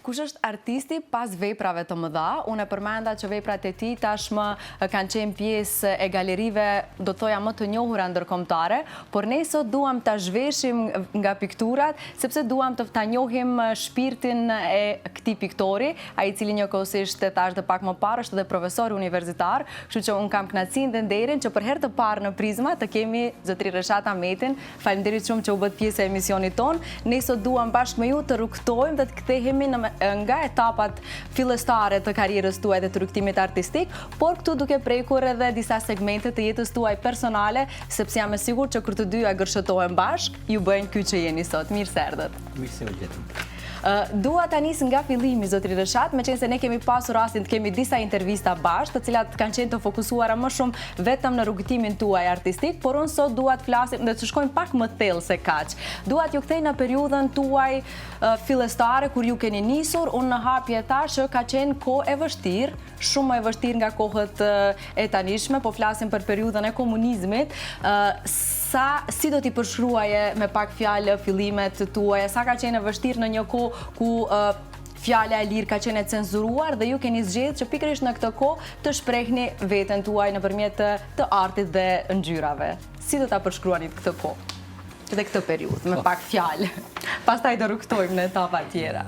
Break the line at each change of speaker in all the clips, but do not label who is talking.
Kush është artisti pas veprave të mëdha? Unë e përmenda që veprat e tij tashmë kanë qenë pjesë e galerive, do të thoja më të njohura ndërkombëtare, por ne sot duam ta zhveshim nga pikturat, sepse duam të ta njohim shpirtin e këtij piktori, ai i cili njëkohësisht thash dhe pak më parë është edhe profesor universitar, kështu që unë kam kënaqësinë dhe nderin që për herë të parë në Prizma të kemi zotri Reshat Ahmetin. Faleminderit shumë që u bët pjesë e emisionit ton. Ne sot duam bashkë me ju të rrugtojmë dhe të kthehemi nga etapat fillestare të karrierës tuaj dhe të rrugtimit artistik, por këtu duke prekur edhe disa segmente të jetës tuaj personale, sepse jam e sigurt që kur të dyja gërshëtohen bashkë, ju bëjnë ky që jeni sot. Mirë se erdhët.
Mirë se u gjetëm.
Dua ta nis nga fillimi, zotri Reshat, meqense se ne kemi pasur rastin të kemi disa intervista bashkë, të cilat kanë qenë të fokusuara më shumë vetëm në rrugtimin tuaj artistik, por unë sot dua të flasim dhe të shkojmë pak më thellë se kaq. Dua t'ju kthej në periudhën tuaj fillestare kur ju keni nisur. Unë në hapje thash që ka qenë kohë e vështirë, shumë më e vështirë nga kohët e tanishme, po flasim për periudhën e komunizmit. Si do t'i përshkruaje me pak fjalë fillimet tuaja? Sa ka qenë e vështirë në një kohë ku fjala e lirë ka qenë e cenzuruar dhe ju keni zgjedhur që pikërisht në këtë kohë të shprehni veten tuaj nëpërmjet të artit dhe ngjyrave? Si do ta përshkruani këtë kohë dhe këtë periudhë me pak fjalë? Pastaj do rrugtojmë në etapa tjera.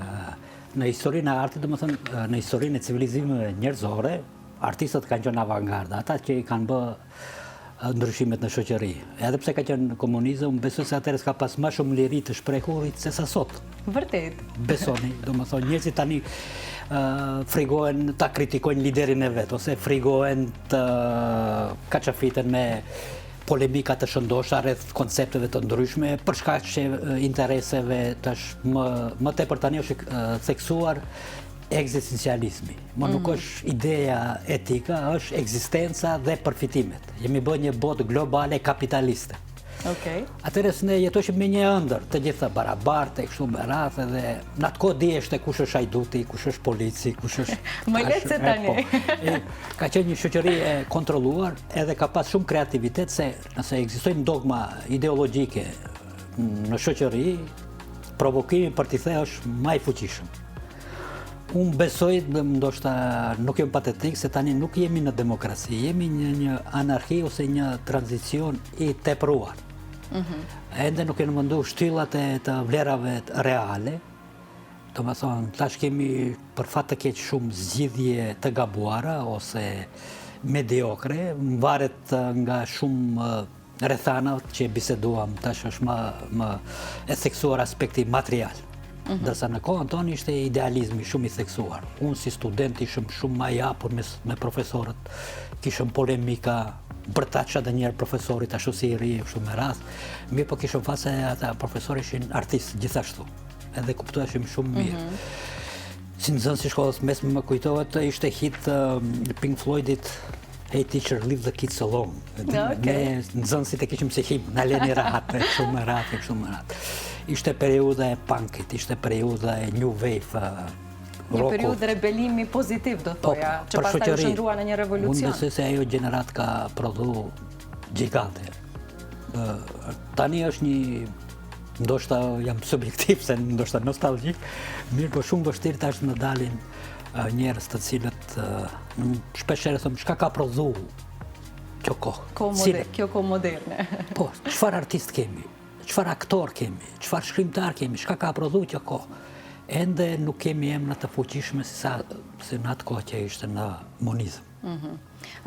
Në historinë e artit, domethënë në historinë e civilizimeve njerëzore, artistët kanë qenë avangardë, ata që i kanë bë ndryshimet në shoqëri. Edhe pse ka qenë komunizëm, besoj se atëherë ka pas më shumë liri të shprehurit se sa sot.
Vërtet.
Besoni, domethënë njerëzit tani frigohen ta kritikojnë liderin e vet, ose frigohen të kaçafiten me polemika të shëndoshta rreth koncepteve të ndryshme për shkak të intereseve tash më tepër tani është theksuar ekzistencializmi. Më nuk është ideja etika, është ekzistenca dhe përfitimet. Jemi bërë një botë globale kapitaliste.
Okej.
Atëherë ne jetoshim me një ëndër, të gjitha barabartë, kështu me radhë, dhe në atë kohë diheshte kush është ajduti, kush është polici, kush është
më lehtë se tani.
Ka qenë një shoqëri e kontrolluar, edhe ka pas shumë kreativitet, se nëse ekzistojnë dogma ideologjike në shoqëri, provokimi për t'i thënë është më i fuqishëm. Unë besoj, ndoshta nuk jam patetik, se tani nuk jemi në demokraci, jemi një anarki ose një tranzicion i tepruar. Ende nuk kemi mundu shtyllat e të vlerave reale, do më thonë, tash kemi për fat të keq shumë zgjidhje të gabuara ose mediokre, varet nga shumë rrethanat që biseduam, tash është më e theksuar aspekti material. Dërsa në kohën tonë ishte idealizmi shumë i theksuar. Unë si student ishëm shumë ma i hapur me profesorët, kishëm polemika, bërtaqa dhe njerë profesorit ashtu si i ri, kështu me radhë. Mirë po kishëm fase ata profesori ishin artistë gjithashtu, edhe kuptueshim shumë mirë. Si nxënës i shkollës mesme më kujtohet, ishte hit Pink Floydit, Hey teacher, leave the kids alone. Ne nxënësit e kishim si him, na leni rahat, kështu me radhë. Ishte periudha e punkit, ishte periudha e new wave,
një periudhë rebelimi pozitiv, do thoja, që pastaj u shndrua në një revolucion.
Unë besoj se ajo gjenerat ka prodhu gjigante. Tani është një, ndoshta jam subjektiv, se ndoshta nostalgjik, mirë po shumë vështirë tash në dalin njerëz të cilët shpeshherë thonë çka ka prodhu kjo kohë.
Kjo kohë moderne.
Po, çfarë artist kemi? Çfarë aktor kemi, çfarë shkrimtar kemi, çka ka prodhu kjo kohë. Ende nuk kemi emra të fuqishme si në atë kohë që ishte në komunizëm.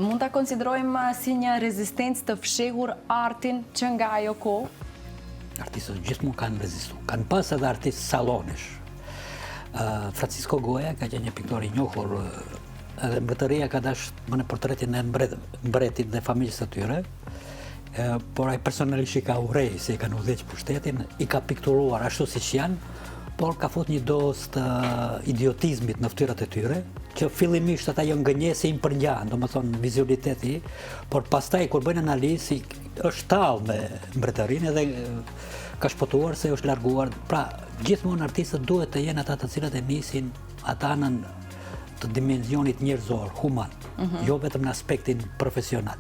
Mund ta konsiderojmë si një rezistencë të fshehur artin që nga ajo kohë?
Artistët gjithmonë kanë rezistuar. Kanë pas edhe artistë sallonesh. Francisco Goya ka qenë një piktor i njohur, edhe mbretëria ka dashur më në portretin e mbretit dhe familjes së tyre. Por ai personalisht i ka urrej se i kanë udhëhequr pushtetin, i ka pikturuar ashtu siç janë, por ka fut një dozë të idiotizmit në fytyrat e tyre, që fillimisht ata janë gënjesë i përngjan, domethënë vizualiteti, por pastaj kur bëjnë analizë është tallë me mbretërinë edhe ka shpëtuar se është larguar. Pra, gjithmonë artistët duhet të jenë ata të cilët e nisin ata anën të dimensionit njerëzor, human, jo vetëm në aspektin profesional.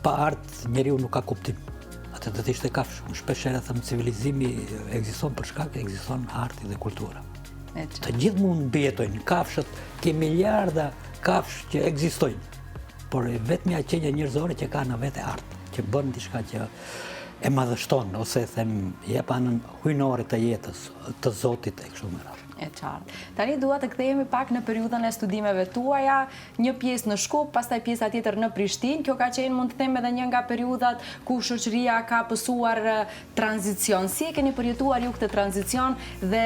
Pa art njeriu nuk ka kuptim. Atë do të ishte kafshë. Shpesh herë them civilizimi ekziston për shkak ekziston arti dhe kultura. Të gjithë mund bjetojnë, kafshët, ke miliarda kafshë që ekzistojnë, por vetëm qenja njerëzore që ka në vete artë, që bën diçka që e madhështon, ose them jep anën hyjnore të jetës, të Zotit e kështu me radhë.
E qartë. Tani dua të kthehemi pak në periudhën e studimeve tuaja, një pjesë në Shkup, pastaj pjesa tjetër në Prishtinë. Kjo ka qenë, mund të them, edhe një nga periudhat ku shoqëria ka pësuar tranzicion. Si e keni përjetuar ju këtë tranzicion dhe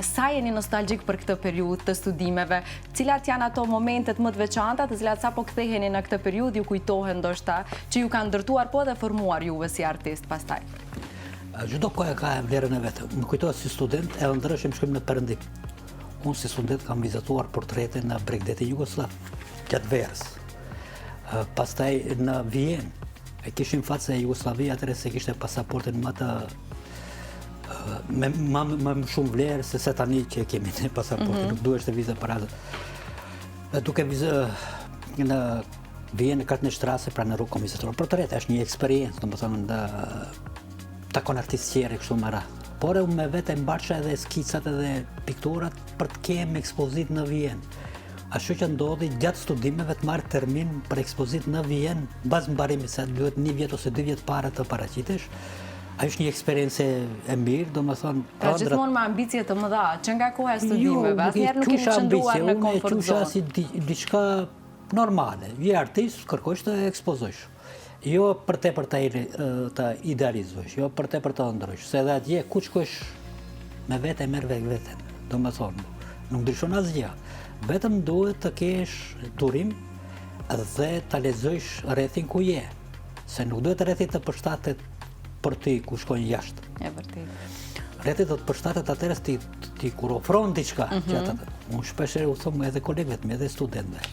sa jeni nostalgjik për këtë periudhë të studimeve? Cilat janë ato momentet më të veçanta, të cilat sapo ktheheni në këtë periudhë ju kujtohen ndoshta që ju kanë ndërtuar po dhe formuar juve si artist pastaj?
Çdo kohë ka vlerën e vetë. Më kujtohet si student edhe ndryshim shkojmë në Perëndim. Unë si student kam vizituar portrete në Bregdetin Jugoslav, gjatë verës. Pastaj në Vjenë, e kishim fatë se Jugoslavia atëre se kishte pasaportin më të më shumë vlerë se tani që kemi ne pasaportin, nuk duhesh të vizë para. Duke vizë në Vjenë, Kartnestrasse, pra në rrugë kom vizituar portrete, është një eksperiencë, domethënë takon artistë tjerë kështu më radhë. Por unë me vete mbarësha edhe skicat edhe pikturat për të kemë ekspozit në Vjenë. Ashtu që ndodhi gjatë studimeve të marrë termin për ekspozit në Vjenë, bazë mbarimit se duhet 1 vjet ose 2 vjet para të paraqitesh. Ajo është një eksperiencë e mirë, domethënë.
Pra gjithmonë me ambicie të mëdha, që nga koha e studimeve, asnjëherë nuk keni qëndruar në komfort zonë.
Unë si diçka normale, je artist, kërkosh të ekspozosh. Jo për te për të idealizosh, jo për te për të ndrysh, se edhe atje ku shkosh me vete e merr veten, domethënë, nuk ndryshon asgjë. Vetëm duhet të kesh turim dhe ta lexosh rrethin ku je, se nuk duhet rrethi të përshtatet për ti ku shkojnë jashtë.
E vërtetë.
Rreti do të përshtatet atëherë ti kur ofron diçka, unë shpesh u them edhe kolegëve, edhe studentëve.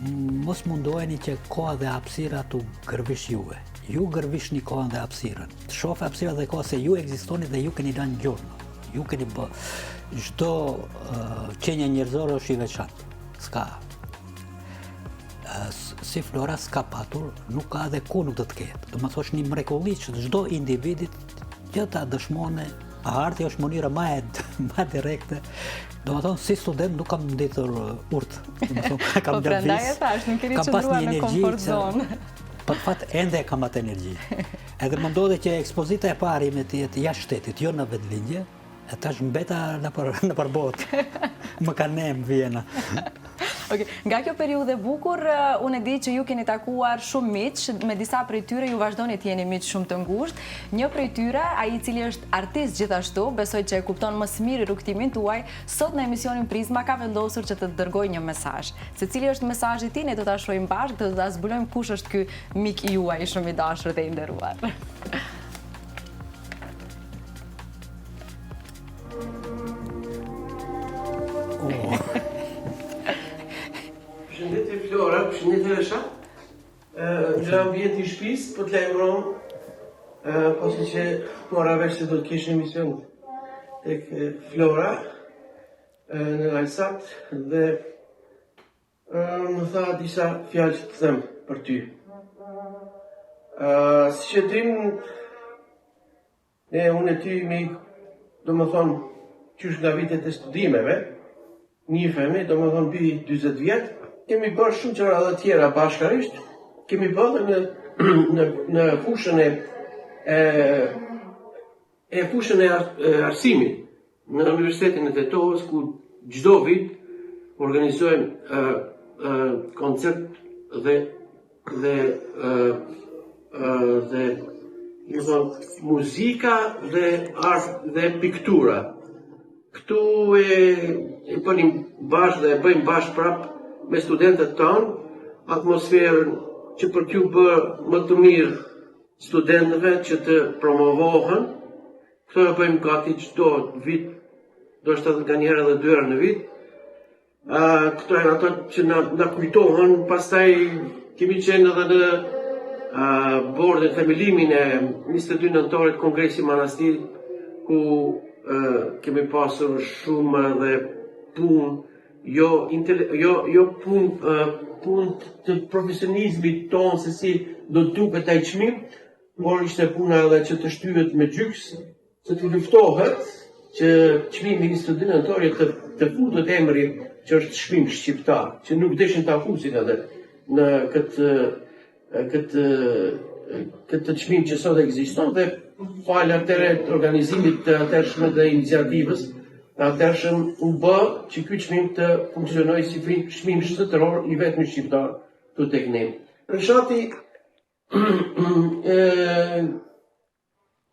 Mos mundoheni që koha dhe hapësira t'u gërvish juve. Ju gërvishni kohën dhe hapësirën. Të shohë hapësira dhe koha se ju ekzistoni dhe ju keni lënë gjurmë. Ju keni bë. Çdo qenje njerëzore është i veçantë. S'ka. Si Flora s'ka patur, nuk ka dhe ku nuk do të ketë. Do të thosh një mrekulli që çdo individit që ta dëshmone, arti është mënyra më e direkte. Do më thonë, si student nuk kam nditur urtë.
Po prandaj e thash, nuk keni qëndruar në komfort zonë.
Për fat ende kam atë energji. Edhe më ndodhe që ekspozita e parë ime të jetë jashtë shtetit, jo në vetëlindje, e tash mbeta në përbotë. Më ka nem Vjena.
Nga kjo periudhë e bukur, unë e di që ju keni takuar shumë miq, me disa prej tyre ju vazhdoni të jeni miq shumë të ngushtë. Një prej tyre, ai i cili është artist gjithashtu, besoj që e kupton më së miri rrugtimin tuaj, sot në emisionin Prizma ka vendosur që të dërgojë një mesazh. Se cili është mesazhi i tij, ne do ta shohim bashkë, do ta zbulojmë kush është ky mik juaj shumë i dashur dhe i nderuar.
Përshëndetje Flora, përshëndetje Resha. Në ambjenti i shtëpisë, po të lajmëron, pasi që mora vesh se do të kesh emision tek Flora në Alsat dhe më tha disa fjalë që të them për ty. Si që dim, unë e ty do më thonë, qysh nga vitet e studimeve, njifemi, do më thonë bi 20 vjetë, kemi bërë shumë qëra dhe tjera bashkarisht, kemi bërë në fushën fushën e arsimit në Universitetin e Tetovës, ku çdo vit organizojmë koncert dhe muzika dhe art dhe piktura. Këtu e bënim bashkë dhe e bëjmë bashkë prapë me studentët tonë, atmosferën që për t'ju bërë më të mirë studentëve që të promovohen. Këto e bëjmë gati çdo vit, do shta nga njëherë edhe 2 herë në vit. Këto e në ato që na kujtohen, pastaj kemi qenë edhe në bordin themelimin e 22 nëntorit Kongresi Manastirit, ku kemi pasur shumë dhe punë, jo punë të profesionizmit tonë se si do të duket ai çmim, por ishte puna edhe që të shtyhet me gjyks, se të luftohet që çmimi i studentëtorit të futet emri që është çmim shqiptar, që nuk deshin ta fusin edhe në këtë çmim që sot ekziston dhe falë atëre organizimit të atërshëm dhe iniciativës të atërshëm u bë që ky çmim të funksionojë si çmim shtetëror i vetmi shqiptar këtu tek ne. Rëshati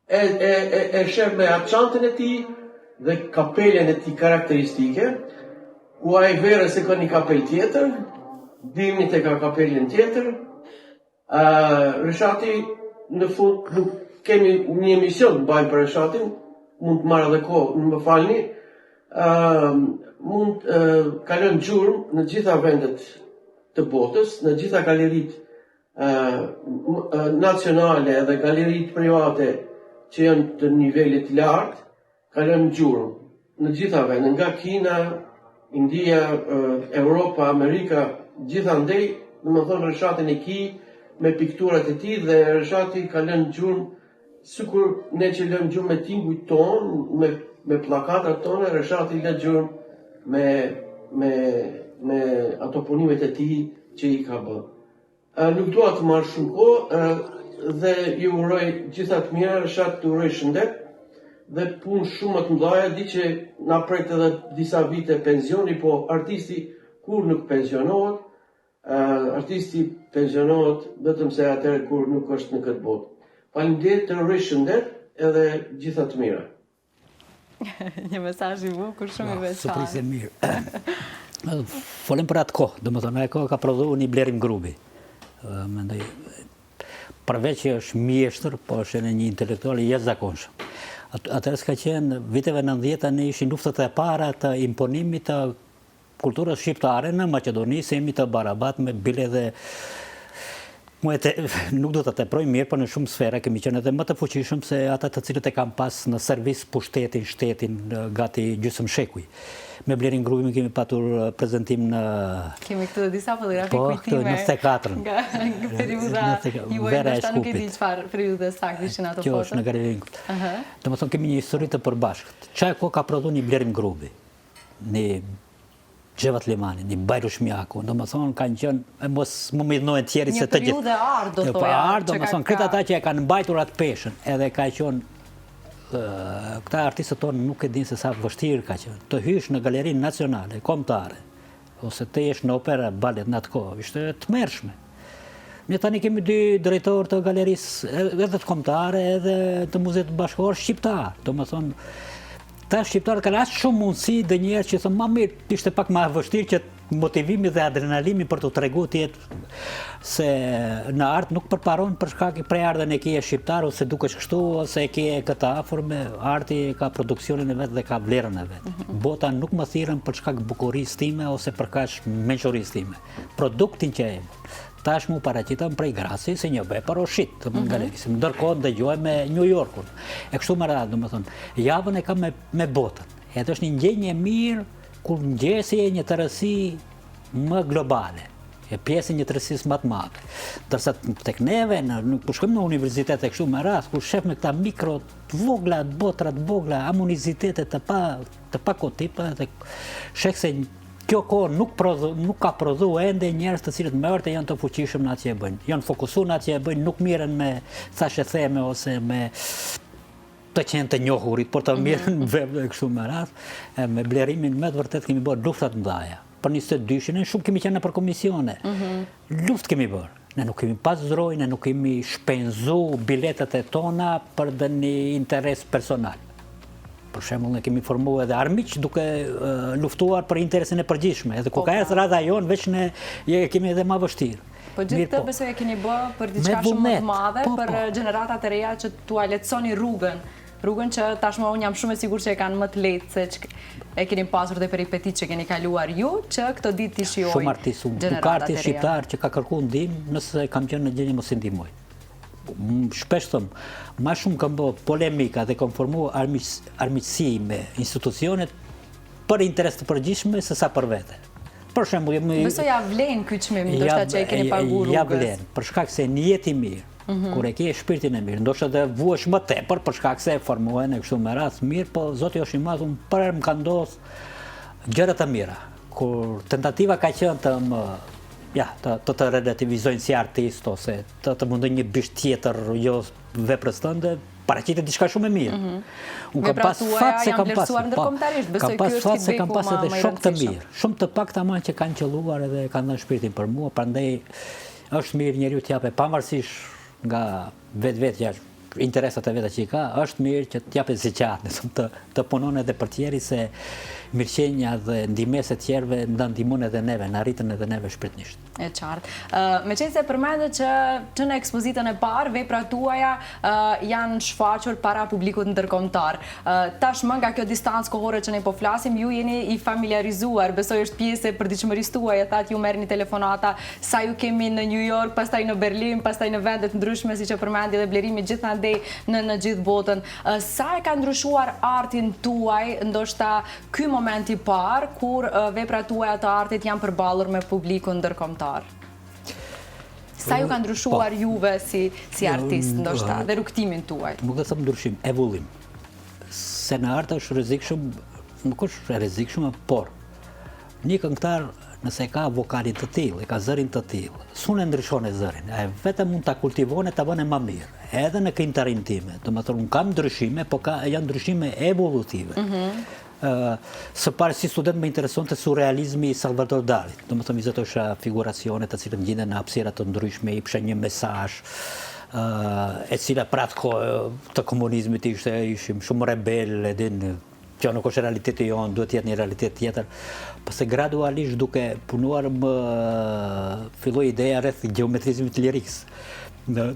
e shef me çantën e tij dhe kapelen e tij karakteristike, ku ai verë se ka një kapel tjetër, dimni te ka kapelen tjetër. Rëshati në fund nuk kemi një emision të bëjmë për Rëshatin, mund të marrë edhe kohë, më falni, mund kalon gjurmë në gjitha vendet të botës, në gjitha galeritë nacionale dhe galeritë private që janë të nivelit lartë, kalon gjurmë në gjitha vendet, nga Kina, India, Europa, Amerika, gjithandej, domethënë Rëshatin e ki me pikturat e tij dhe Rëshati ka lënë gjurmë, sikur ne që lëmë gjurmë me tingujt tonë, me plakatat tona, Rëshati lë gjurmë me ato punimet e tij që i ka bërë. Nuk dua të marr shumë kohë dhe ju uroj gjitha të mira, Rëshat të uroj shëndet dhe punë shumë të mëdha, di që na pret edhe disa vite pensioni, po artisti kur nuk pensionohet, artisti pensionohet vetëm se atëherë kur nuk është në këtë botë. Faleminderit, të uroj shëndet edhe gjitha të mira.
Një mesazh i bukur, shumë i veçantë.
Surprizë mirë. Folem për atë kohë, domethënë ajo kohë ka prodhuar një Blerim Grubi. Mendoj përveç që është mjeshtër, po është edhe një intelektual i jashtëzakonshëm. Atëherë s'ka qenë viteve 90 ne ishin luftat e para të imponimit të kulturës shqiptare në Maqedoni, se jemi të barabat me bile dhe nuk do të teproj mirë, për në shumë sfera kemi qenë edhe më të fuqishëm se ata të cilët e kam pas në servis pushtetin, shtetin, gati gjysmë shekuj. Me Blerin Grubi kemi patur prezantim në...
Kemi këtë disa fotografi kujtime.
Po, 94.
Nga periuda juaj, ndoshta nuk e di çfarë periudhe saktë ishin ato foto.
Kjo është në galerinë. Domethënë kemi një histori të përbashkët. Çfarë kohë ka prodhuar një Blerim Grubi, një Xhevat Limani, një Bajrush Mjaku, domethënë kanë qenë mos më midhnohen tjerë se të gjithë.
Një periudhë e ardhë, do thoja.
Domethënë këtë ata që e kanë mbajtur atë peshën, edhe ka qenë këta artistët tonë nuk e dinë se sa vështirë ka qenë. Të hysh në galerinë nacionale, kombëtare, ose të jesh në opera balet në atë kohë, ishte të mërshme. Ne tani kemi dy drejtorë të galerisë, edhe të kombëtare, edhe të muzeut bashkëkor shqiptar. Domethënë ta shqiptarët kanë aq shumë mundësi dhe njerëz që thonë më mirë, ishte pak më vështirë që motivimi dhe adrenalimi për të treguar tjetë se në art nuk përparon për shkak prej ardhen e kje shqiptar ose dukesh kështu ose e kje këta afërme, arti ka produksionin e vet dhe ka vlerën e vet. Bota nuk më thirrën për shkak bukurisë time ose për kaq mençurisë time. Produktin që e tash mu paraqitëm prej Grasi si një vepër oshit të galerisë. Ndërkohë dëgjoj me New Yorkun. E kështu më radhë, domethënë, javën e kam me botën. Edhe është një ndjenjë e mirë kur ngjesi një tërësi më globale, e pjesë një tërësisë më të madhe. Ndërsa tek neve, kur shkojmë në universitet e kështu me radhë, kur shef me këta mikro të vogla, botra të vogla, amunizitete të pa kotipa, dhe sheh se kjo kohë nuk ka prodhu ende njerëz të cilët më vërtet janë të fuqishëm në atë që e bëjnë. Janë fokusuar në atë që e bëjnë, nuk mirën me thashë theme ose me të qenë të njohurit, por të mirën me kështu me radhë. Me Blerimin me të vërtet kemi bërë lufta të mëdha. Për 22-shin shumë kemi qenë për komisione. Luftë kemi bërë. Ne nuk kemi pas zroj, ne nuk kemi shpenzu biletet e tona për dhe një interes personal. Për shembull, ne kemi formuar edhe armiq duke luftuar për interesin e përgjithshme. Edhe ku ka erdhur radha jon, veç ne kemi edhe më vështirë.
Po gjithë këtë besoj e keni bë për diçka shumë më të madhe, për gjeneratat e reja që t'ua lehtësoni rrugën që tashmë unë jam shumë e sigurt që e kanë më të lehtë se e keni pasur dhe peripetit që keni kaluar ju, që këto ditë t'i shijojnë.
Shumë artistë, nuk artist shqiptar që ka kërkuar ndihmë nëse kam qenë në gjendje mos i ndihmoj. Shpesh thëmë, ma shumë kam bërë polemika dhe kam formuar armiqësi me institucionet për interes të përgjithshme se sa për vete. Për shembull,
besoj ja vlen ky çmim, ndoshta që e keni paguar rrugës.
Ja vlen, për shkak se një jetë i mirë, Kur e ke shpirtin e mirë, ndoshta dhe vuesh më tepër për shkak se formohen e kështu me radhë mirë, po Zoti është i madh, për më ka ndodhur gjëra të mira. Kur tentativa ka qenë të relativizojnë si artist ose të mundoj një bish tjetër jo veprës tënde, paraqitet diçka shumë e mirë. Unë kam pas fat se kam pas edhe shok të mirë, shumë të pakta që kanë qelluar edhe kanë dhënë shpirtin për mua, prandaj është mirë njeriu të japë pavarësisht nga vetvetja, interesat e veta që i ka, është mirë që të japë zeqat, të punon edhe për tjerë se mirëqenia dhe ndihmesa e tjerëve ndihmon edhe neve, na rritën edhe neve shpirtnisht.
E qartë. Meqense përmendet që në ekspozitën e parë veprat tuaja janë shfaqur para publikut ndërkombëtar. Tashmë nga kjo distancë kohore që ne po flasim, ju jeni i familiarizuar, besoj është pjesë e përditshmërisë tuaja, thatë ju merrni telefonata, sa ju kemi në New York, pastaj në Berlin, pastaj në vende të ndryshme siç e përmendi dhe Blerimi gjithandej në gjithë botën. Sa e ka ndryshuar artin tuaj, ndoshta ky moment i parë kur veprat tuaja të artit janë përballur me publikun ndërkombëtar? Sa ju ka ndryshuar juve si artist, ndoshta, dhe rrugtimin tuaj?
Nuk do të them ndryshim, evollim. Se në art është rrezikshëm, nuk është rrezikshëm, por një këngëtar nëse ka vokalin të tillë, ka zërin të tillë, s'unë ndryshon e zërin, vetëm mund ta kultivon e ta bënë më mirë. Edhe në këngëtarin time, domethënë un kam ndryshime, po janë ndryshime evolutive. Së pari si student më interesonte surrealizmi i Salvador Dalit. Domethënë vizitoja figuracione të cilët gjenden në hapësira të ndryshme, i pshen një mesazh, e cila pratë kohë të komunizmit ishim shumë rebel, edin që nuk është realiteti jonë, duhet jetë një realitet tjetër. Pse gradualisht duke punuar më filloi ideja rreth geometrizmit lirikës.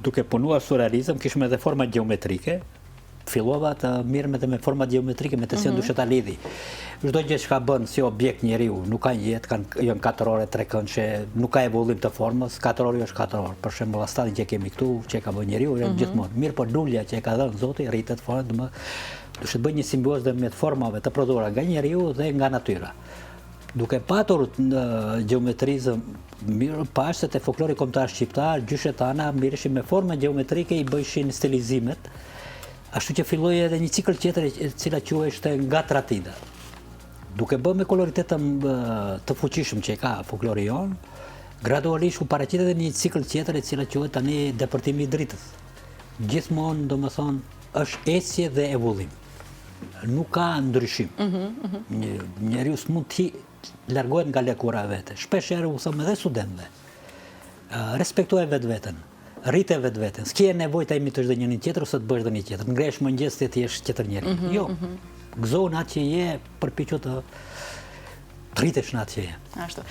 Duke punuar surrealizëm, kishme edhe forma geometrike, fillova të mirëm edhe me forma geometrike, me të si ndushe ta lidhi. Çdo gjë që ka bën si objekt njeriu, nuk ka jetë, janë katërore, trekëndshe, nuk ka evollim të formës, katërori është katëror. Për shembull, astallin që kemi këtu, që ka bën njeriu, janë gjithmonë. Mirë, por lulja që e ka dhënë Zoti rritet fort, duhet të bëjë një simbiozë me formave të prodhuara nga njeriu dhe nga natyra. Duke patur në geometrizëm mirë, pashtë të folklori kombëtar shqiptar, gjyshet ana mirëshin me forma geometrike, i bëjshin stilizimet. Ashtu që filloi edhe një cikël tjetër e cila quhej nga tratida. Duke bërë me koloritet të fuqishëm që ka folklori jon, gradualisht u paraqitet edhe një cikël tjetër e cila quhet tani depërtimi i dritës. Gjithmonë, domethënë, është ecje dhe evollim. Nuk ka ndryshim. Njeriu s'mund të largohet nga lëkura vete. Shpesh herë u them edhe studentëve. Respektoj vetveten. Rrite vetveten. S'ke nevojë ta imitosh dhe njërin tjetër ose të bësh dhe një tjetër. Ngresh mëngjes ti je tjetër njeri. Jo. Gëzon atë që je, përpiqu të rritesh në atë që je.
Ashtu.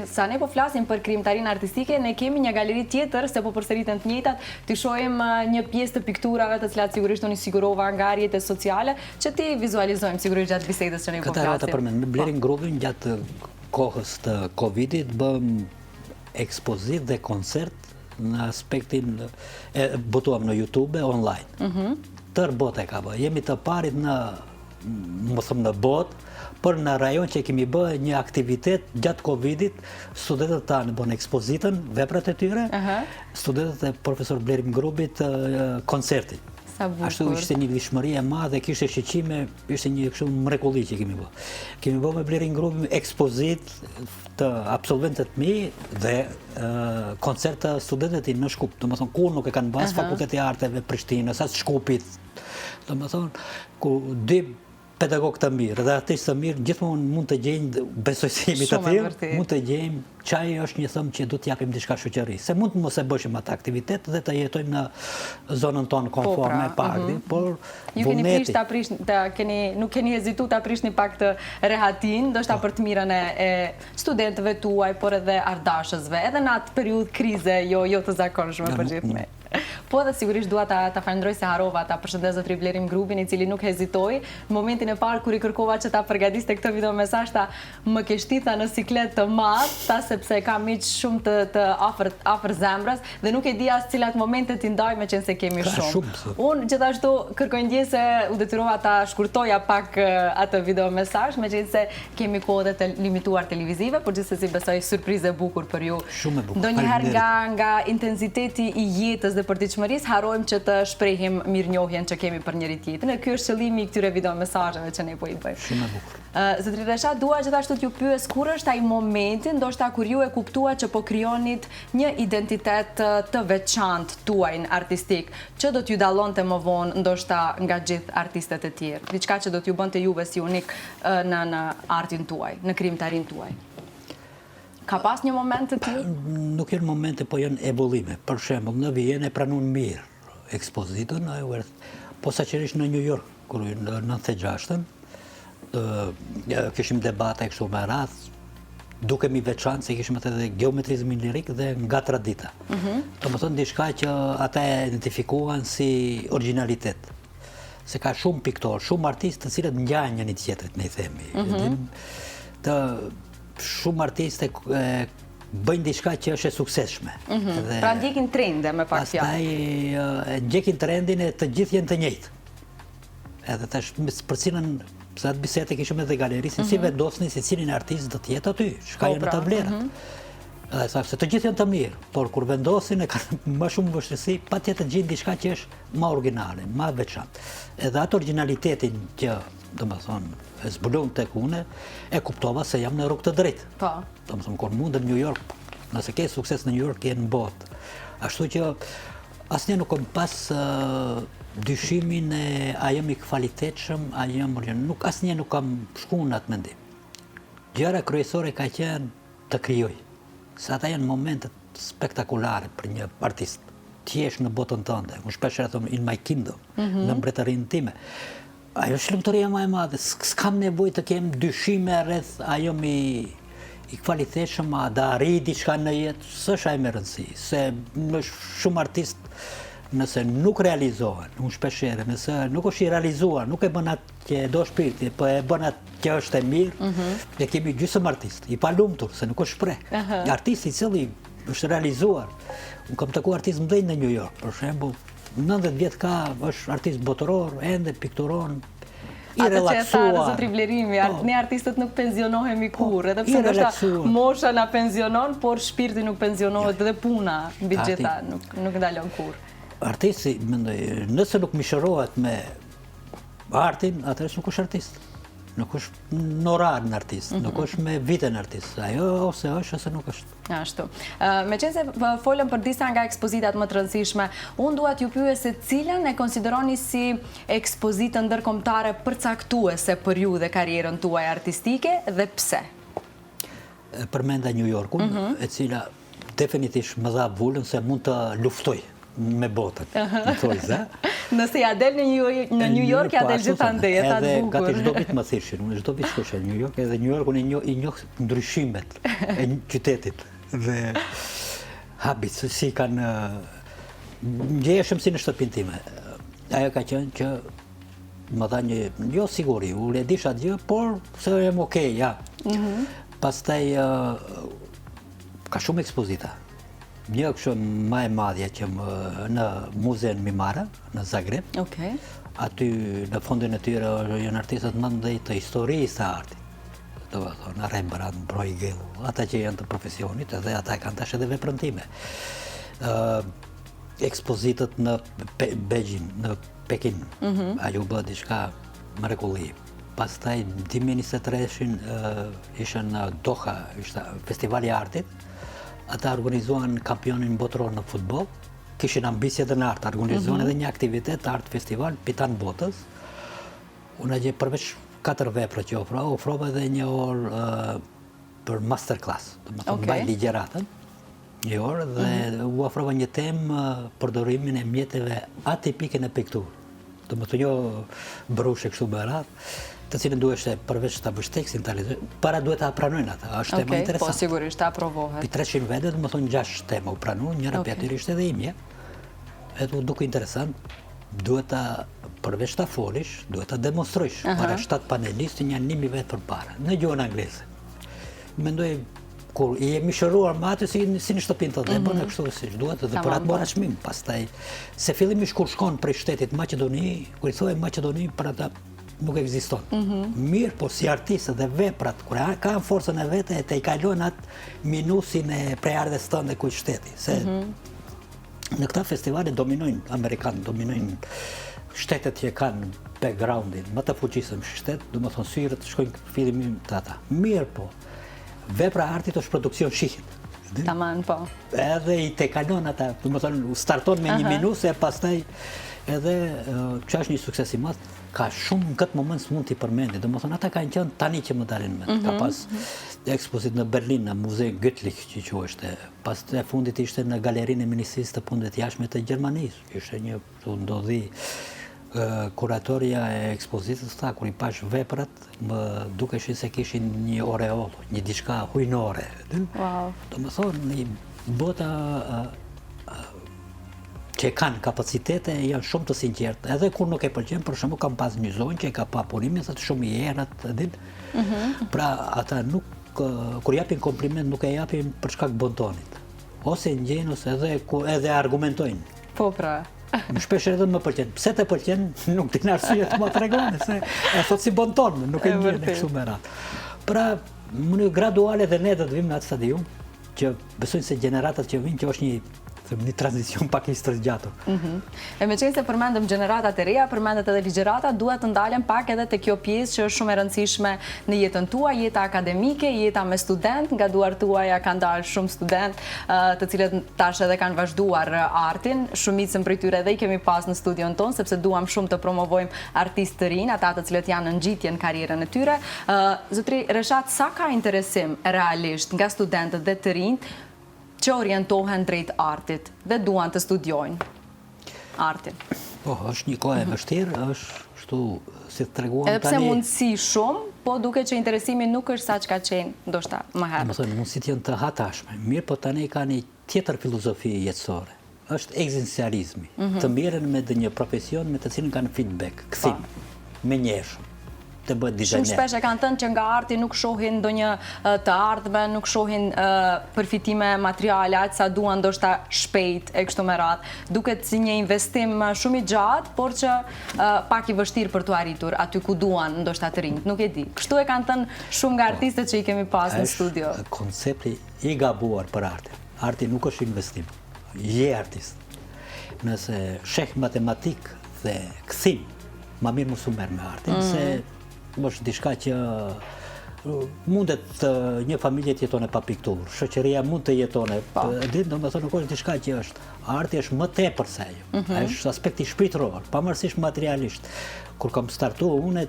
Sa ne po flasim për krijimtarinë artistike, ne kemi një galeri tjetër se po përsëriten të njëjtat. Ti shohim një pjesë të pikturave të cilat sigurisht unë sigurova nga rrjetet sociale, që ti vizualizojmë sigurisht gjatë bisedës që ne po flasim.
Këtë përmend, me Blerin grupin gjatë kohës të Covidit bëm ekspozit dhe koncert në aspektin botuam në YouTube online. Tër botë e ka bë. Jemi të parit në botë, por në rajon që kemi bë një aktivitet gjatë Covidit, studentët tanë bën ekspozitën, veprat e tyre, studentët e profesor Blerim grupit koncertin. Ashtu ishte një vishmëri e madhe, kishte shiqime, ishte një kështu mrekulli që kemi bë. Kemi bë me Blerin grupin ekspozit të absolventët mi dhe koncert të studentët në Shkup. Domethënë kur nuk e kanë bërë Fakulteti i Arteve Prishtinës, as Shkupit. Domethënë ku dy pedagog të mirë dhe artistë të mirë gjithmonë mund të gjejnë, besoj se jemi të tillë, mund të gjejmë çaj është një thëmë që du të japim diçka shoqërisë. Se mund të mos e bëjmë atë aktivitet dhe të jetojmë në zonën tonë konforme parti, por
ju keni nuk keni hezituar ta prishni pak të rehatin, ndoshta për të mirën e studentëve tuaj, por edhe ardashësve, edhe në atë periudhë krize jo të zakonshme për gjithë ne. Po dhe sigurisht dua ta falenderoj se harova ta përshëndes zotrin Blerim grupin, i cili nuk hezitoi. Në momentin e parë kur i kërkova që ta përgatiste këtë video mesazh, ta më ke shtita në siklet të madh, sepse ka miq shumë të afër zemrës dhe nuk e di as cilat momente t'i ndaj me qenë se kemi shumë. Unë gjithashtu kërkoj ndjesë u detyrova ta shkurtoja pak atë video mesazh, me qenë se kemi kohë të limituar televizive, por gjithsesi besoj surprizë e bukur për ju.
Shumë e bukur.
Ndonjëherë nga intensiteti i jetës dhe përditshmërisë prandiqëmërisë, harrojmë që të shprehim mirënjohjen që kemi për njëri tjetrin. Ky është qëllimi i këtyre video mesazheve që ne po i bëjmë.
Shumë e bukur.
Zotri Reshat, dua gjithashtu t'ju pyes kur është ai momenti, ndoshta kur ju e kuptuat që po krijonit një identitet të veçantë tuaj artistik, që do t'ju dallonte më vonë ndoshta nga gjithë artistët e tjerë. Diçka që do t'ju bënte juve si unik në artin tuaj, në krijimtarinë tuaj. Ka pas një moment të tillë?
Nuk janë momente, po janë evoluime. Për shembull, në Vienë e pranuan mirë ekspozitën, posaçërisht në New York, kur në 96-ën, kishim debate kështu me radh, dukemi veçantë se kishim atë dhe geometrizmin lirik dhe nga tradita. Domethënë diçka që ata e identifikuan si originalitet. Se ka shumë piktorë, shumë artistë të cilët ngjajnë njëri tjetrit, ne i themi. Shumë artistë bëjnë diçka që është e suksesshme.
Pra ndjekin trende me pak fjalë.
Pastaj ndjekin trendin e të gjithë janë të njëjtë. Edhe tash për cilën sa të bisete kishim edhe galerisin, si vendosni se cilin artist do të jetë aty, çka janë ata vlerat. Edhe sa se të gjithë janë të mirë, por kur vendosin e kanë më shumë vështirësi, patjetër të gjejnë diçka që është më origjinale, më veçantë. Edhe atë origjinalitetin që domethënë e zbulon tek unë, e kuptova se jam në rrugë të drejtë.
Po.
Domethënë kur mundem në New York, nëse ke sukses në New York, je në botë. Ashtu që asnjë nuk kam pas dyshimin e a jam i kvalitetshëm, a jam nuk asnjë nuk kam shkuar në atë mendim. Gjëra kryesore ka qenë të krijoj. Se ata janë momente spektakulare për një artist. Ti jesh në botën tënde. Unë shpesh e them in my kingdom, në mbretërinë time. Ajo është lumturia më e madhe. S'kam nevojë të kem dyshime rreth a jam i kvalitetshëm, a da arri diçka në jetë, s'është ai më rëndësi. Se në shumë artist nëse nuk realizohen, unë shpeshere, nëse nuk është i realizuar, nuk e bën atë që do shpirti, po e bën atë që është e mirë, ne kemi gjysmë artist, i palumtur, se nuk është shpreh. Artisti i cili është realizuar, unë kam takuar artist mëdhenj në New York, për shembull, 90 vjet ka, është artist botëror, ende pikturon, i relaksuar.
Atë që Zotri Blerimi, ne artistët nuk pensionohemi kur, edhe pse ndoshta mosha na pensionon, por shpirti nuk pensionohet dhe puna mbi gjitha nuk ndalon kur.
Artisti, mendoj, nëse nuk mishërohet me artin, atëherë nuk është artist. Nuk është në orar në artist, nuk është me vite në artist. Ajo ose është, ose nuk është.
Ashtu. Me qenë se folëm për disa nga ekspozitat më të rëndësishme, unë dua t'ju pyes se cilën e konsideroni si ekspozitën ndërkombëtare përcaktuese për ju dhe karrierën tuaj artistike dhe pse?
Përmenda New Yorkun, e cila definitivisht më dha vullën se mund të luftoj me botën.
Nëse ja del në New York, ja del gjithandej, e ta të bukur.
Edhe gati çdo vit më thjeshin, unë çdo vit shkoja në New York, edhe New Yorkun i njoh ndryshimet e qytetit dhe habit si kanë ngjeshëm si në shtëpinë time. Ajo ka qenë që më dha një jo siguri, u le disha gjë, por se jam okay, ja. Pastaj ka shumë ekspozita. Një kështu më e madhja që në Muzeun Mimara, në Zagreb. Aty në fondin e tyre janë artistët më të mëdhenj të historisë së artit. Do të thonë Rembrandt, Bruegel, ata që janë të profesionit edhe ata kanë tash edhe veprën time. Ekspozitët në Beijing, në Pekin, ajo bë diçka mrekulli. Pastaj 2023-shin ishën në Doha, ishte festivali i artit. Ata organizuan kampionin botëror në futboll, kishin ambicje dhe në art, organizuan edhe një aktivitet art festival pitan botës. Unë gjej përveç 4 vepra që ofrova edhe një orë për masterclass, domethënë mbaj ligjëratën. Një orë dhe u ofrova një temë përdorimin e mjeteve atipike në pikturë. Domethënë jo brushe kështu me radhë, të cilën duhet përveç ta bësh tekstin ta lexoj, para duhet ta pranojnë ata. Është tema interesante.
Po sigurisht ta aprovohet.
Pi 300 vete, domethënë 6 tema u pranuan, njëra prej atyre ishte edhe imja. Edhe u duk interesant, duhet ta përveç ta folish, duhet ta demonstrojsh para 7 panelistë janë 1000 vet përpara, në gjuhën angleze. Mendoj kur i jemi shëruar me atë si në shtëpinë tonë, bën kështu siç duhet dhe për atë mora çmim. Pastaj se fillimisht kur shkon prej shtetit Maqedoni, kur i thonë Maqedoni për ata nuk ekziston. Mirë, po si artist dhe veprat, kur kanë forcën e vete, te i kalon atë minusin e prejardhjes tënde ku shteti. Se Në këta festivale dominojnë Amerikanë, dominojnë shtetet që kanë backgroundin, më të fuqisëm shtet, do më thonë syrët shkojnë filmin të ata. Mirë po, vepra artit është produksion shihit.
Taman, po.
Edhe i te kalon ata, do më thonë, starton me 1 minutë, e pastaj edhe që është një sukses i madh, ka shumë në këtë moment s'mund t'i përmendi. Do më thonë, ata kanë qenë tani që më dalin me. Ka pas ekspozit në Berlin, në Muze Göttlich, që quheshte. Pas të fundit ishte në galerinë e Ministrisë të Punëve të Jashtme të Gjermanisë. Ishte një, ndodhi kuratoria e ekspozitës ta, kur i pash veprat, më dukeshin se kishin një oreolo, një diçka hujnore. Do më thonë, një bota që kanë kapacitete janë shumë të sinqertë. Edhe kur nuk e pëlqen, për shembull kam pas një zonë që ka pa purimin, thotë shumë i errët, pra ata nuk kur japin kompliment nuk e japin për shkak bontonit. Ose ngjenus edhe argumentojnë.
Po pra.
Më shpesh edhe më pëlqen. Pse të pëlqen, nuk din arsye të më tregoni, se e thot si bonton, nuk e ngjen kështu me radhë. Pra, në graduale dhe ne do të vim në atë stadium që besojnë se gjeneratat që vinë që është një tranzicion pak i stërgjatur.
E me qenë se përmendëm gjeneratat e reja, përmendet edhe ligjërata, duhet të ndalem pak edhe te kjo pjesë që është shumë e rëndësishme në jetën tuaj, jeta akademike, jeta me student, nga duart tuaja kanë dalë shumë student, të cilët tash edhe kanë vazhduar artin, shumicën prej tyre edhe i kemi pas në studion ton, sepse duam shumë të promovojmë artistë të rinj, ata të cilët janë në ngjitje në karrierën e tyre. Zotri Reshat, sa ka interesim realisht nga studentët dhe të rinjt që orientohen drejt artit dhe duan të studiojnë artin?
Po, është një kohë e vështirë, është shtu, si të treguam tani...
Edhe pse mundësi shumë, po duke që interesimi nuk është sa që ka qenë, ndoshta më herët.
Më thonë, mundësit janë të hatashme. Mirë, po tani ka një tjetër filozofi jetësore. Është ekzistencializmi. Të mirën me dhe një profesion me të cilën kanë feedback, këthim, me njëshëm.
Shumë shpesh e kanë thënë që nga arti nuk shohin ndonjë të ardhme, nuk shohin përfitime materiale, aq sa duan ndoshta shpejt e kështu me radhë. Duket si një investim shumë i gjatë, por që pak i vështirë për të arritur aty ku duan ndoshta të rinjt, nuk e di. Kështu e kanë thënë shumë nga artistët që i kemi pas në studio.
Është koncepti i gabuar për artin. Arti nuk është investim. Je artist. Nëse sheh matematik dhe këthim, ma mirë mos u merr me artin, se është diçka që mundet një familje të jetone pa pikturë, shoqëria mund të jetone, do më thonë nuk është diçka që është. Arti është më tepër se ajo, është aspekti shpirtëror, pavarësisht materialisht. Kur kam startuar unë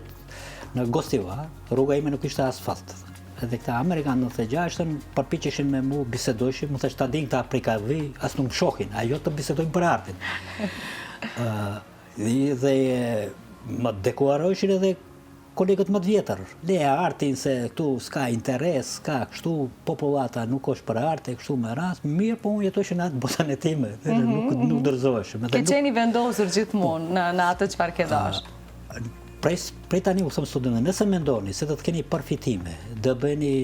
në Gostiva, rruga ime nuk ishte asfalt. Edhe këta Amerikanë në 96-ën përpiqeshin me mu, bisedojshin, më thashë ta din këta Afrikavi, as nuk më shohin, ajo të bisedojnë për artin. Dhe më deklaroheshin edhe kolegët më të vjetër, leja artin se këtu s'ka interes, s'ka kështu, popullata nuk është për arte, kështu me rast, mirë po unë jetoshin atë botën e time, nuk dërzoheshim.
Ke qeni vendosur gjithmonë në atë çfarë ke dash?
Prej tani u thëmë studentëve, nëse mendoni se do të keni përfitime, do bëni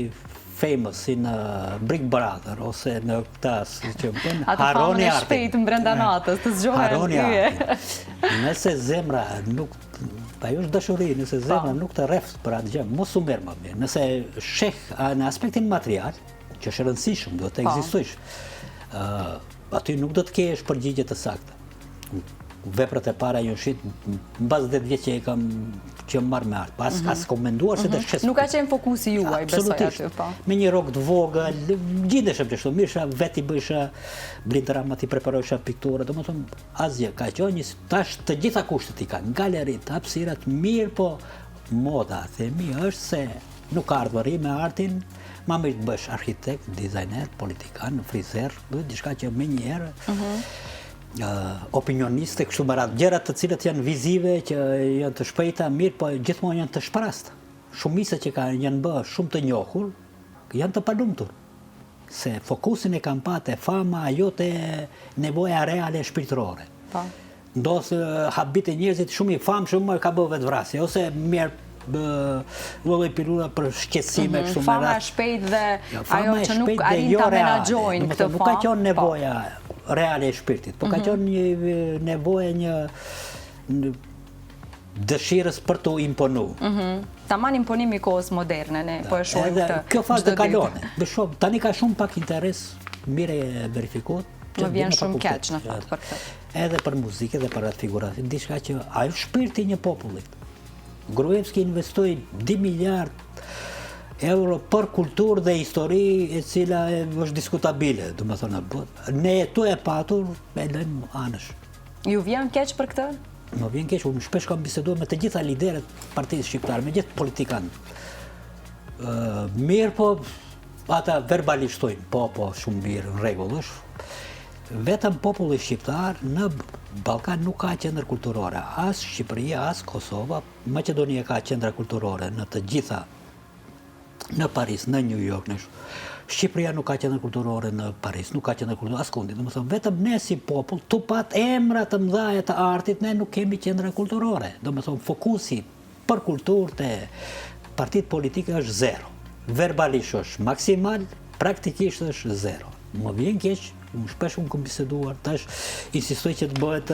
famous si në Big Brother ose në këta që më tonë, haroni artin.
Shpejt në brenda natës, të zgjohen
haroni artin. Nëse zemra nuk, ajo është dashuri, nëse zemra nuk të rreft për atë gjë, mos u merr më mirë. Nëse sheh në aspektin material, që është rëndësishëm, duhet të ekzistojsh, aty nuk do të kesh përgjigje të sakta. Veprat e para janë shit mbas 10 vjet që e kam që marr me art. Pas ka komenduar se të shkes.
Nuk ka qenë fokusi juaj, besoj aty, po.
Me një rrok të vogël, gjindesha kështu, mirësha vetë i bëjsha blindrama, ti preparohesha piktura, domethënë asgjë, ka qenë një tash të gjitha kushtet i kanë, galerit, hapësirat mirë, po moda, themi është se nuk ka ardhuri me artin, ma më të bësh arhitekt, dizajner, politikan, frizer, diçka që më një herë opinioniste, kështu më radhë, gjërat të cilët janë vizive, që janë të shpejta, mirë, po gjithmonë janë të shprasta. Shumica që janë bërë shumë të njohur, janë të palumtur. Se fokusin e kam patë, fama, ajo të nevoja reale shpirtërore. Ndosë habit e njerëzit shumë i famë, shumë ka bërë vetë vrasje, ose mirë lloj pilula për shqetësime kështu më radhë.
Fama shpejt dhe ajo që nuk arrin ta menaxhojnë këtë famë.
Nuk ka qenë nevoja reale e shpirtit, po ka qenë një nevojë, një dëshirës për të imponu.
Taman imponimi kohës moderne, ne po e shohim këtë.
Kjo fazë të kalone. Tani ka shumë pak interes, mire e verifikuar,
Më vjen shumë keq në fakt për këtë.
Edhe për muzikë dhe për atë figuratë, diçka që ajo shpirti një popullit. Gruevski investoi 2 miliard euro për kulturë dhe histori e cila është diskutabile, domethënë në botë. Ne tu e patur e lënë anësh.
Ju vjen keq për këtë?
Më vjen keq, unë shpesh kam biseduar me të gjitha liderët partisë shqiptare, me gjithë politikanë. Mirë po, ata verbalisht thojnë, po, shumë mirë, në rregull është. Vetëm populli shqiptar në Ballkan nuk ka qendër kulturore. As Shqipëria, as Kosova, Maqedonia ka qendra kulturore në të gjitha, në Paris, në New York, në Shqipëria nuk ka qendër kulturore në Paris, nuk ka qendër kulturore askundi. Domethënë vetëm ne si popull, tupat emra të mëdha të artit, ne nuk kemi qendra kulturore. Domethënë fokusi për kulturë të partitë politike është zero. Verbalisht është maksimal, praktikisht është zero. Më vjen keq, shpesh unë kam biseduar, tash insistoj që të bëhet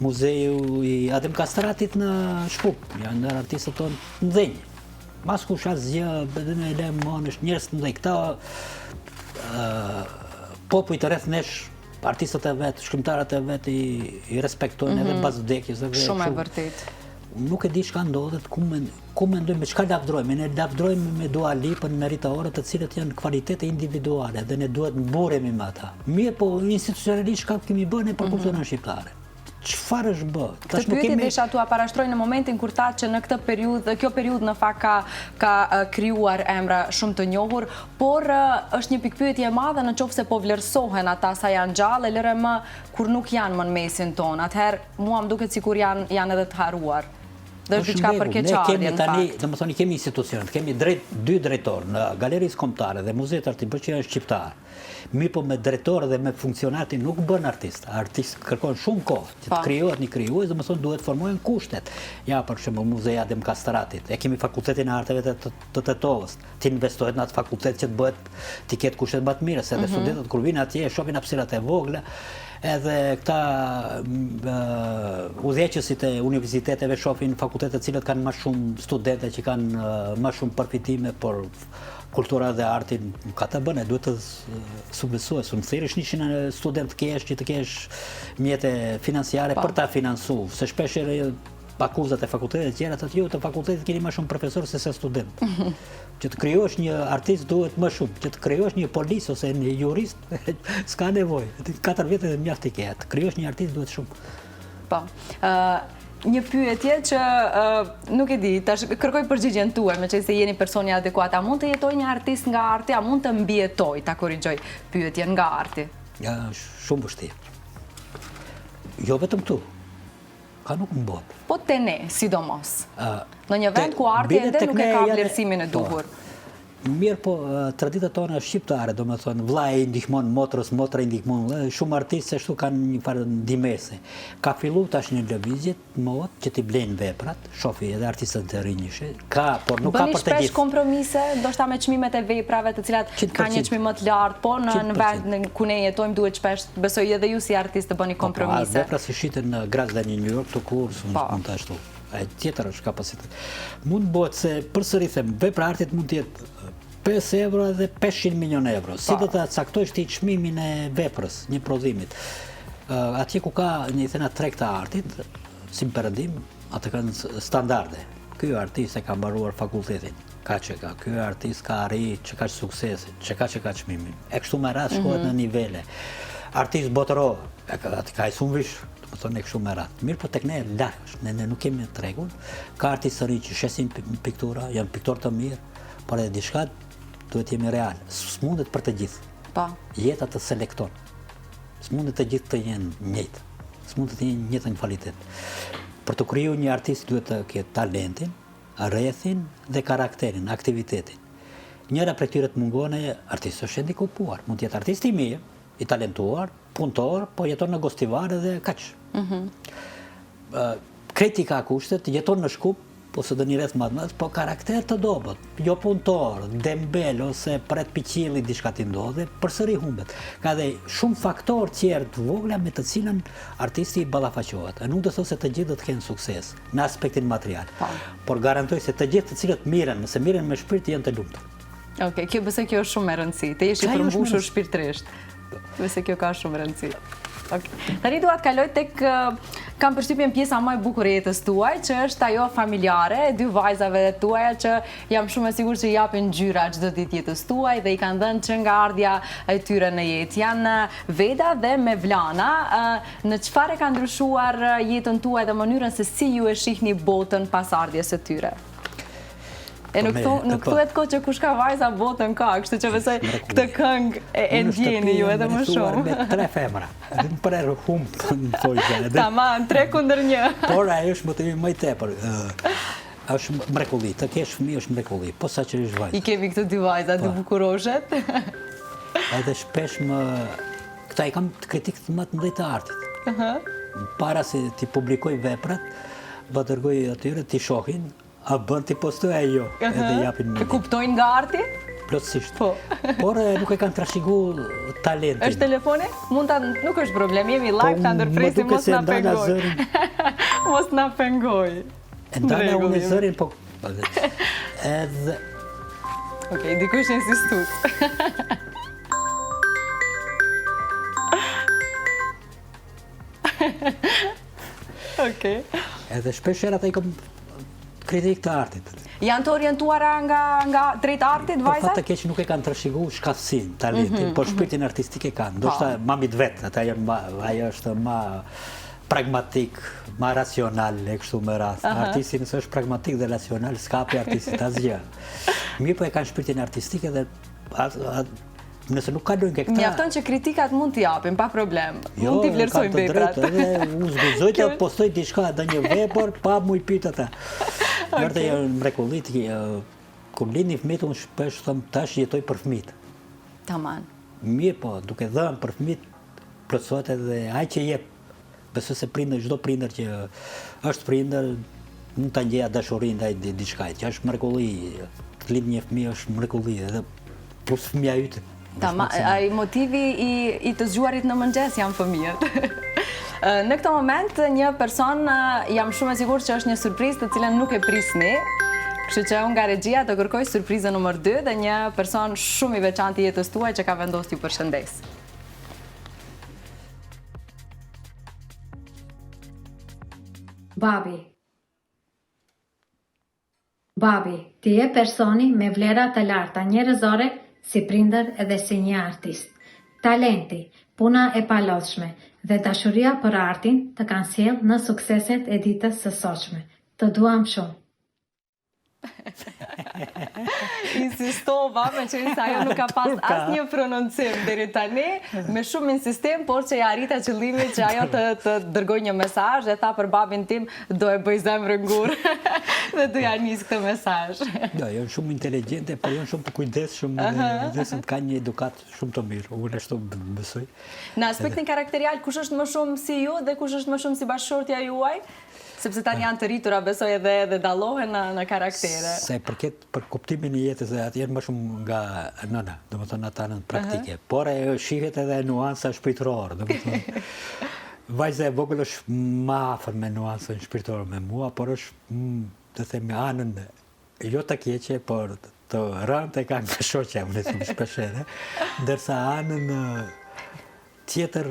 muzeu i Adem Kastratit në Shkup, janë ndër artistët tonë në dhenjë. Mas kush asgjë, bëdhen e lem monësh, njerëz të ndaj këta popujt rreth nesh, artistët e vet, shkrimtarët e vet i respektojnë edhe pas vdekjes.
Shumë e vërtet.
Nuk e di çka ndodhet, ku mendojmë, me çka lavdrojmë. Ne lavdrojmë me Dua Lipën, me Rita Ora, të cilët janë kvalitete individuale dhe ne duhet mburemi me ata. Mirë, po institucionalisht çka kemi bërë ne për kulturën shqiptare? Çfarë është bë?
Këtë pyetje desha t'ua parashtroj në momentin kur thatë që në këtë periudhë, kjo periudhë në fakt ka krijuar emra shumë të njohur, por është një pikpyetje e madhe në qoftë se po vlerësohen ata sa janë gjallë, lëre më kur nuk janë më në mesin ton. Atëherë mua më duket sikur janë edhe të haruar. Dhe është diçka për keqardhje në fakt.
Domethënë kemi institucionet, kemi dy drejtorë në Galerisë Kombëtare dhe Muzeet Artit që janë shqiptar. Mi po me drejtorë dhe me funksionati nuk bën artist. Artist kërkon shumë kohë që të krijohet një krijues, domethënë duhet formohen kushtet. Ja për shembull Muzeja Adem Kastratit, e kemi Fakultetin e Arteve të Tetovës. Të investohet në atë fakultet që të bëhet të ketë kushtet më të mira, se edhe studentët kur vinë atje shohin hapësirat e vogla. Edhe këta udhëheqësit e universiteteve shohin fakultete të cilët kanë më shumë studentë që kanë më shumë përfitime, por kultura dhe artin ka të bëne, duhet të subvencionohet. Unë thjesht 100 student kesh që të kesh mjete financiare për ta financuar, se shpesh akuzat e fakultetet tjera të ju të fakultetit keni më shumë profesor se student. Që të krijosh një artist duhet më shumë, që të krijosh një polis ose një jurist s'ka nevojë. 4 vjet edhe mjaft i ke. Të krijosh një artist duhet shumë.
Po. Një pyetje që nuk e di, tash kërkoj përgjigjen tuaj, meqense jeni personi adekuat. A mund të jetoj një artist nga arti, a mund të mbijetoj, ta korrigjoj pyetjen, nga arti?
Ja, shumë vështirë. Jo vetëm këtu. Ka nuk më botë.
Po te ne, sidomos. Në një vend ku arti ende nuk e ka vlerësimin e duhur.
Mirë po, traditat tona shqiptare, do me thonë, vllai i ndihmon motrës, motra i ndihmon, shumë artistë ashtu kanë një farë ndihmese. Ka fillu tash një lëvizje mod që t'i blejnë veprat, shofi edhe artistët të rinjëshe, por nuk ka për të gjithë. Bëni shpesh kompromise, ndoshta me çmimet e veprave të cilat ka një çmim më të lartë, po në vend ku ne jetojmë duhet shpesh, besoj edhe ju si artist të bëni kompromise. Vepra si shiten në Grazda një New York të kurs, mund të ashtu. Tjetër është kapacitet. Mund bëhet se përsëri them, vepra artit mund të jetë 5 euro dhe 500 milion euro. Si do të caktojsh ti çmimin e veprës, një prodhimit? Atje ku ka një thena treg të artit, si perëndim, atë kanë standarde. Ky artist e ka mbaruar fakultetin, kaq e ka. Ky artist ka arrit që ka suksesin, që ka çmimin. E kështu me radhë shkohet në nivele. Artist botëror, atë ka sumvish, më thonë e kështu me radhë. Mirë, po tek ne larg, ne nuk kemi tregun. Ka artistë të rinj që shesin piktura, janë piktorë të mirë, por edhe diçka duhet jemi real. S'mundet për të gjithë. Jeta të selekton. S'mundet të gjithë të jenë njëjtë. S'mundet të jenë njëjtën kvalitet. Për të krijuar një artist duhet të ketë talentin, rrethin dhe karakterin, aktivitetin. Njëra prej këtyre të mungon e artisti është handikupuar. Mund të jetë artist i mirë, i talentuar, punëtor, po jeton në Gostivare dhe kaq. Kritika kushtet, jeton në Shkup, ose do një rreth madh, po karakter të dobët, jo punëtor, dembel ose pret piqilli diçka t'i ndodhe, përsëri humbet. Ka dhe shumë faktorë tjerë të vogla me të cilën artisti ballafaqohet. Nuk do të thotë se të gjithë do të kenë sukses në aspektin material, por garantoj se të gjithë të cilët miren, nëse miren me shpirt janë të lumtur.
Okej, kjo besoj kjo është shumë e rëndësishme. Të jesh i përmbushur shpirtërisht. Nëse kjo ka shumë rëndësi. Tani dua të kaloj tek kam përshtypjen pjesa më e bukur e jetës tuaj, që është ajo familjare, e dy vajzave tuaja që jam shumë e sigurt që i japin ngjyra çdo ditë jetës tuaj dhe i kanë dhënë që nga ardhja e tyre në jetë. Janë Veda dhe Mevlana. Në çfarë ka ndryshuar jetën tuaj dhe mënyrën se si ju e shihni botën pas ardhjes së tyre? E nuk thuhet kohë që kush ka vajza botën ka, kështu që besoj këtë këngë e ndjeni ju edhe më shumë.
Me 3 femra, në prerë humë të në thojë.
Tamam, 3 kundër 1.
Por ajo është motivi më i tepër. Është mrekulli, të kesh fëmijë është mrekulli, po sa që është vajza.
I kemi këto 2 vajza, 2 bukuroshet.
Edhe shpesh këta i kam kritikët më të mëdhej të artit. Para se ti publikoj veprat, bë dërgoj atyre, ti shohin, a bën ti postoj e jo, edhe japin një.
Kuptojnë nga arti?
Plotësisht.
Po.
Por nuk e kanë trashëguar talentin.
Është telefoni? Nuk është problem, jemi live, ta ndërpresim, mos na pengoj. Mos na pengoj.
E ndana unë zërin, po... Edhe...
Okej, dikush insistus. Okej.
Edhe shpesh ata i kam kritik të artit.
Janë të orientuara nga drejt artit,
Për
vajzat?
fat të keq nuk e kanë trashëguar shkatësinë, talentin, por shpirtin artistik e kanë. Ndoshta mamit vet, ajo është më pragmatik, më racional, e kështu me rast. Artisti nëse është pragmatik dhe racional, s'kapi artistit asgjë. Mirë po e kanë shpirtin artistik edhe nëse nuk kalojnë ke këta...
Mjafton që kritikat mund t'i japim, pa problem. Mund t'i vlerësojmë veprat.
Jo, kanë të drejtë, edhe unë zguzoj të postoj diçka dhe një vepër, pa mu i pyet ata. Nërte janë mrekullit, kur lini fëmijët, unë shpesh thëmë tash jetoj për fëmijët.
Taman.
Mirë po, duke dhënë për fëmijët, plotësohet edhe ai që jep. Besoj se prindër, çdo prindër që është prindër, mund ta ndjeja dashurinë ndaj diçkait, që është mrekulli. Të lind një fëmijë është mrekulli, edhe plus fëmia yt.
Ai motivi i të zgjuarit në mëngjes janë fëmijët. Në këtë moment, një person, jam shumë e sigurt që është një surprizë të cilën nuk e prisni, kështu që unë nga regjia të kërkoj surprizën numër 2 dhe një person shumë i veçantë i jetës tuaj që ka vendosur t'ju përshëndes.
Babi, ti je personi me vlera të larta njerëzore, si prindër edhe si një artist. Talenti, puna e palodhshme dhe dashuria për artin të kanë sjellë në sukseset e ditës së sotshme. Të duam shumë.
Insistova, me që ajo nuk ka pas asnjë prononcim deri tani, me shumë insistim, por që ja arrita qëllimin që ajo të dërgoj një mesazh dhe tha për babin tim do e bëj zemrën gur dhe do ja nis këtë mesazh.
Jo, janë shumë inteligjente, por janë shumë të kujdesshëm dhe kanë një edukat shumë të mirë. Unë ashtu besoj.
Në aspektin karakterial, kush është më shumë si ju dhe kush është më shumë si bashkëshortja juaj? Sepse tani janë të rritura, besoj edhe dallohen në karaktere.
Se përket për kuptimin e jetës dhe atë janë më shumë nga nëna, do më thënë ata në praktike. Por e shihet edhe nuansa shpirtërore, do më thënë. Vajza e vogël është më afër me nuansën shpirtërore me mua, por është, të themi, anën jo të keqe, por të rënd e ka nga shoqja, unë e thëmë shpeshere, ndërsa anën tjetër,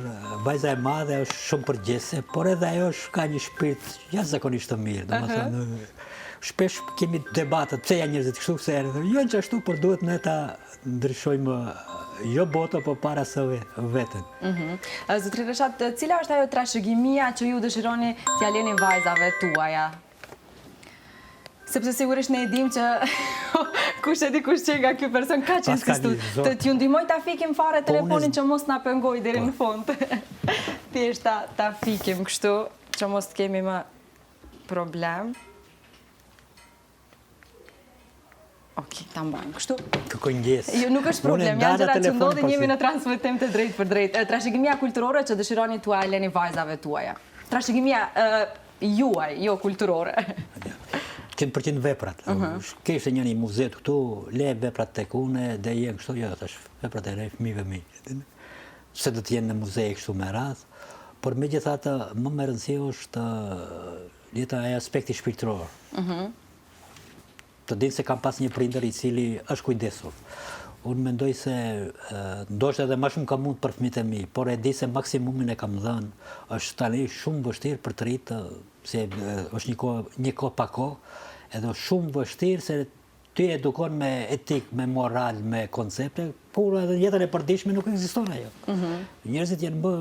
vajza e madhe është shumë përgjese, por edhe ajo ka një shpirt jashtëzakonisht të mirë. Domethënë, shpesh kemi debatet, pse janë njerëzit kështu, pse janë, jo që ashtu, por duhet ne ta ndryshojmë jo botën, por para së veten.
Zotri Reshat, cila është ajo trashëgimia që ju dëshironi t'ja leni vajzave tuaja? Sepse sigurisht ne e dim që kush e di kush që nga ky person ka që insistu. Të t'ju ndihmoj ta fikim fare telefonin që mos na pengoj deri në fund. Thjesht ta fikim kështu që mos të kemi më problem. Okej, ta mbajmë kështu.
Kërkoj ndjesë.
Jo, nuk është problem, janë gjëra që ndodhin, jemi në transmetim të drejt për drejt. Trashëgimia kulturore që dëshironi t'ua leni vajzave tuaja. Trashëgimia juaj, jo kulturore.
100% veprat. Kështë një muze këtu, le veprat tek une, dhe jenë kështu, jo, tash veprat e fëmijëve mi. Se do t'jenë në muze kështu me radh, por me gjithatë, më më rëndësi është jeta e aspekti shpirtëror. Të dinë se kam pas një prindër i cili është kujdesur. Unë mendoj se ndoshta edhe më shumë ka mund për fëmijët e mi, por e di se maksimumin e kam dhënë, është tani shumë vështirë për të rritë, se është një kohë pa kohë, edhe është shumë vështirë se ty edukon me etik, me moral, me koncepte, por edhe jetën e përditshme nuk ekziston ajo. Njerëzit janë bë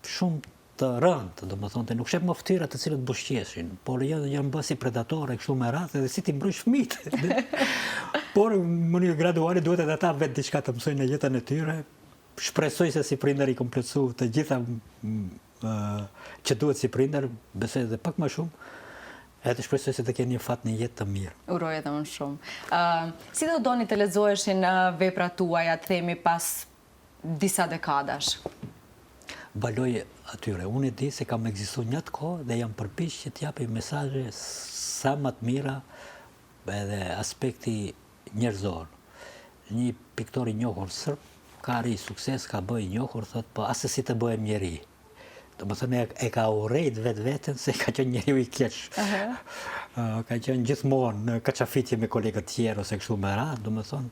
shumë të rëndë, do më thonë, nuk shep më ftyra të cilët bushqeshin, por janë bë si predatore, kështu me radhë, edhe si ti mbrojsh fëmijët. Por në mënyrë graduale duhet edhe ata vetë diçka të mësojnë në jetën e tyre. Shpresoj se si prindër i kompletsu të gjitha që duhet si prindër, besoj edhe pak më shumë, edhe shpresoj se të keni një fat një jetë të mirë.
Uroj edhe më shumë. Si do doni të lexoheshin veprat tuaja, të themi pas disa dekadash?
Baloj atyre. Unë e di se kam ekzistuar një atë kohë dhe jam përpiq që t'japi mesazhe sa më të mira edhe aspekti njerëzor. Një piktor i njohur serb ka arri sukses, ka bëj i njohur, thot, po asë si të bëhem njeri. Do më thënë e ka urrejt vetë se ka qenë njeriu i keq. Ka qenë gjithmonë kaçafitje me kolegët tjerë ose kështu me radhë, do më thonë,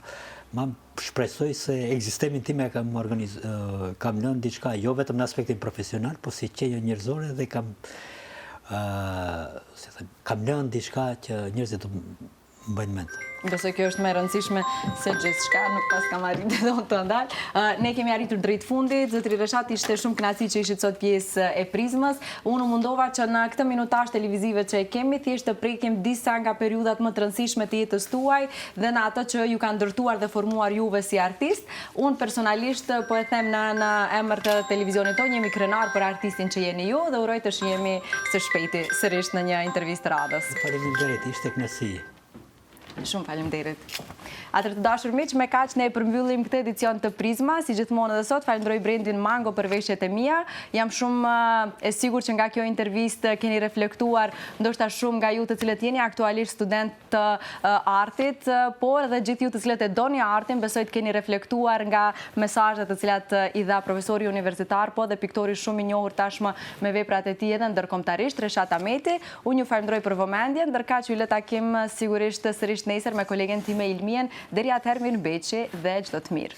ma shpresoj se ekzistimin tim e kam lënë diçka, jo vetëm në aspektin profesional, po si qenje njerëzore dhe kam lënë diçka që njerëzit të mbajnë mend.
Besoj kjo është më e rëndësishme se gjithçka, nuk pas kam arritur do të ndal. Ne kemi arritur drejt fundit. Zotri Reshat, ishte shumë kënaqësi që ishit sot pjesë e Prizmës. Unë mundova që në këtë minutazh televizive që e kemi, thjesht të prekim disa nga periudhat më të rëndësishme të jetës tuaj dhe në ato që ju kanë ndërtuar dhe formuar juve si artist. Unë personalisht po e them në emër të televizionit tonë, jemi krenar për artistin që jeni ju dhe uroj të shihemi së shpejti sërish në një intervistë radhës.
Faleminderit, ishte kënaqësi.
Shumë faleminderit. Atër të dashur miq, me kaq ne e përmbyllim këtë edicion të Prizma, si gjithmonë edhe sot. Falenderoj Brendin Mango për veshjet e mia. Jam shumë e sigurt që nga kjo intervistë keni reflektuar ndoshta shumë nga ju të cilët jeni aktualisht student të artit, por edhe gjithë ju të cilët e doni artin, besoj të keni reflektuar nga mesazhet të cilat i dha profesori universitar, po dhe piktori shumë i njohur tashmë me veprat e tij edhe ndërkombëtarisht, Reshat Ahmeti. Unë ju falenderoj për vëmendjen, ndërkaq ju le takim sigurisht sërish nesër me kolegen time Ilmien. Deri atëherë mirë mbeqi dhe çdo të mirë.